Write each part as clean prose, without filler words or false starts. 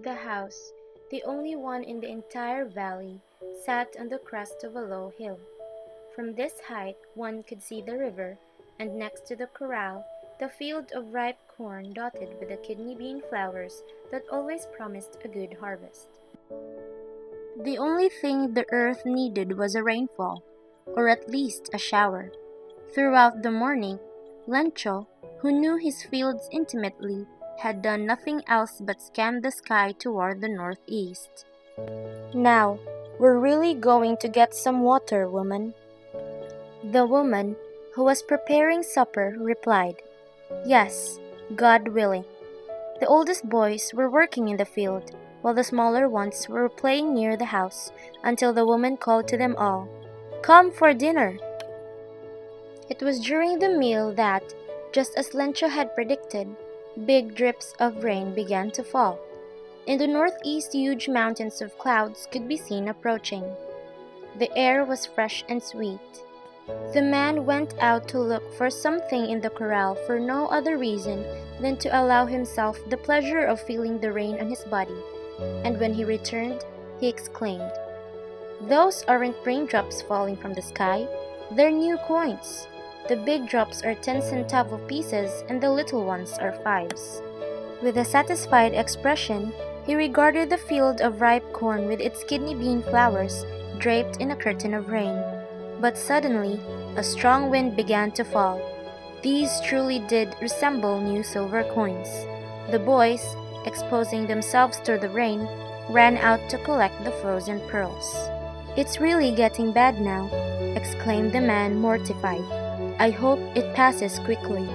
The house, the only one in the entire valley, sat on the crest of a low hill. From this height one could see the river, and next to the corral, the field of ripe corn dotted with the kidney bean flowers that always promised a good harvest. The only thing the earth needed was a rainfall, or at least a shower. Throughout the morning, Lencho, who knew his fields intimately, had done nothing else but scan the sky toward the northeast. "Now, we're really going to get some water, woman." The woman, who was preparing supper, replied, "Yes, God willing." The oldest boys were working in the field, while the smaller ones were playing near the house, until the woman called to them all, "Come for dinner." It was during the meal that, just as Lencho had predicted, big drips of rain began to fall. In the northeast, huge mountains of clouds could be seen approaching. The air was fresh and sweet. The man went out to look for something in the corral for no other reason than to allow himself the pleasure of feeling the rain on his body, and when he returned, he exclaimed, "Those aren't raindrops falling from the sky, they're new coins. The big drops are 10-centavo pieces and the little ones are fives." With a satisfied expression, he regarded the field of ripe corn with its kidney bean flowers draped in a curtain of rain. But suddenly, a strong wind began to fall. These truly did resemble new silver coins. The boys, exposing themselves to the rain, ran out to collect the frozen pearls. "It's really getting bad now," exclaimed the man, mortified. "I hope it passes quickly."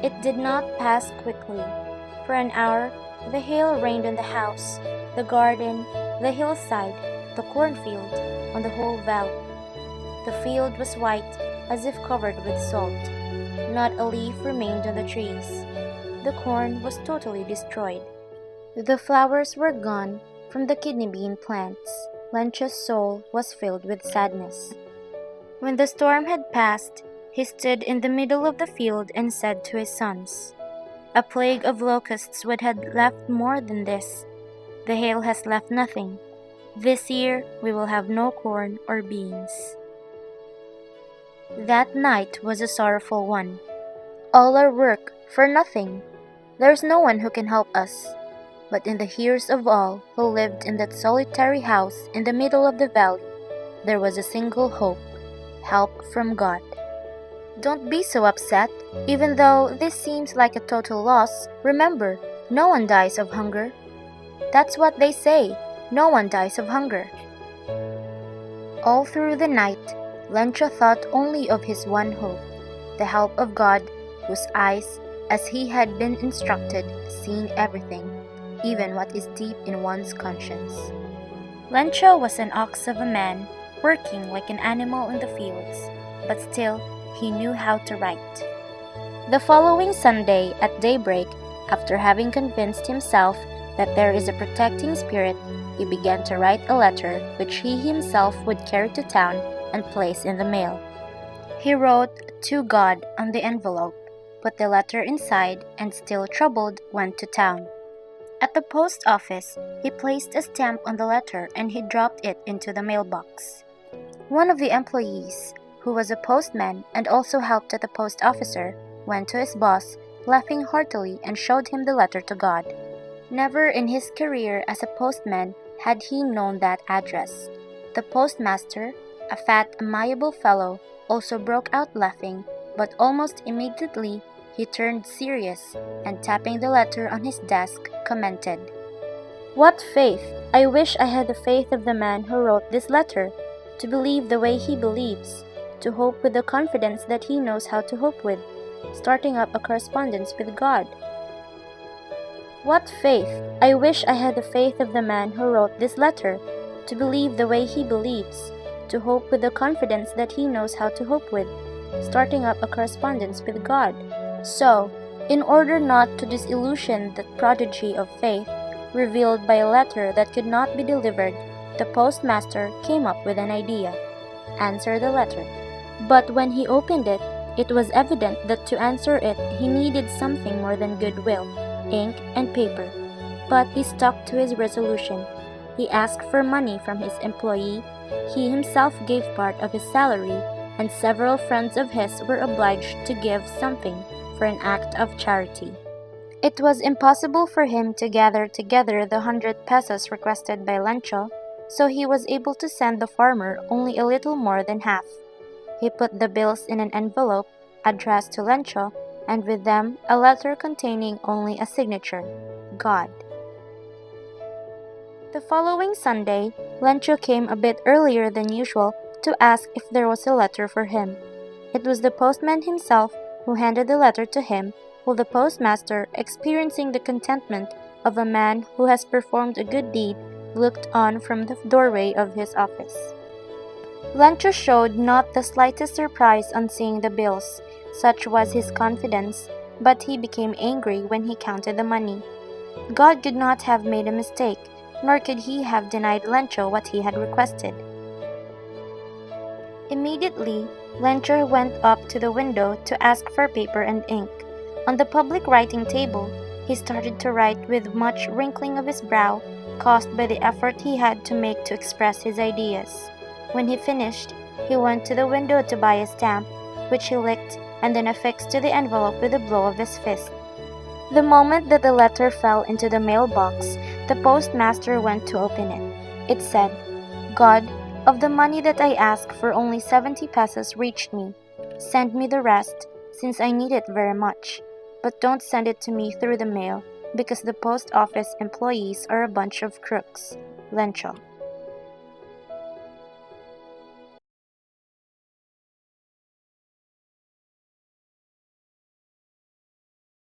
It did not pass quickly. For an hour, the hail rained on the house, the garden, the hillside, the cornfield, on the whole valley. The field was white, as if covered with salt. Not a leaf remained on the trees. The corn was totally destroyed. The flowers were gone from the kidney bean plants. Lencho's soul was filled with sadness. When the storm had passed, he stood in the middle of the field and said to his sons, "A plague of locusts would have left more than this. The hail has left nothing. This year we will have no corn or beans." That night was a sorrowful one. "All our work for nothing. There's no one who can help us." But in the ears of all who lived in that solitary house in the middle of the valley, there was a single hope: help from God. "Don't be so upset. Even though this seems like a total loss, remember, no one dies of hunger." "That's what they say. No one dies of hunger." All through the night, Lencho thought only of his one hope, the help of God, whose eyes, as he had been instructed, seen everything, even what is deep in one's conscience. Lencho was an ox of a man, working like an animal in the fields, but still he knew how to write. The following Sunday at daybreak, after having convinced himself that there is a protecting spirit, he began to write a letter which he himself would carry to town and place in the mail. He wrote "To God" on the envelope, put the letter inside, and still troubled, went to town. At the post office, he placed a stamp on the letter and he dropped it into the mailbox. One of the employees, who was a postman and also helped at the post officer, went to his boss, laughing heartily, and showed him the letter to God. Never in his career as a postman had he known that address. The postmaster, a fat, amiable fellow, also broke out laughing, but almost immediately he turned serious, and tapping the letter on his desk, commented, "What faith! I wish I had the faith of the man who wrote this letter, to believe the way he believes, to hope with the confidence that he knows how to hope with, starting up a correspondence with God." "What faith! I wish I had the faith of the man who wrote this letter, to believe the way he believes, to hope with the confidence that he knows how to hope with, starting up a correspondence with God." So, in order not to disillusion that prodigy of faith, revealed by a letter that could not be delivered, the postmaster came up with an idea: answer the letter. But when he opened it, it was evident that to answer it he needed something more than goodwill, ink, and paper. but he stuck to his resolution. He asked for money from his employee, he himself gave part of his salary, and several friends of his were obliged to give something for an act of charity. It was impossible for him to gather together the 100 pesos requested by Lencho, so he was able to send the farmer only a little more than half. He put the bills in an envelope addressed to Lencho, and with them a letter containing only a signature, God. The following Sunday, Lencho came a bit earlier than usual to ask if there was a letter for him. It was the postman himself who handed the letter to him, while the postmaster, experiencing the contentment of a man who has performed a good deed, looked on from the doorway of his office. Lencho showed not the slightest surprise on seeing the bills, such was his confidence, but he became angry when he counted the money. God could not have made a mistake, nor could he have denied Lencho what he had requested. Immediately, Lencho went up to the window to ask for paper and ink. On the public writing table, he started to write with much wrinkling of his brow, caused by the effort he had to make to express his ideas. When he finished, he went to the window to buy a stamp, which he licked and then affixed to the envelope with a blow of his fist. The moment that the letter fell into the mailbox, the postmaster went to open it. It said, God, of the money that I asked for only 70 pesos reached me. Send me the rest, since I need it very much. But don't send it to me through the mail, because the post office employees are a bunch of crooks. Lencho.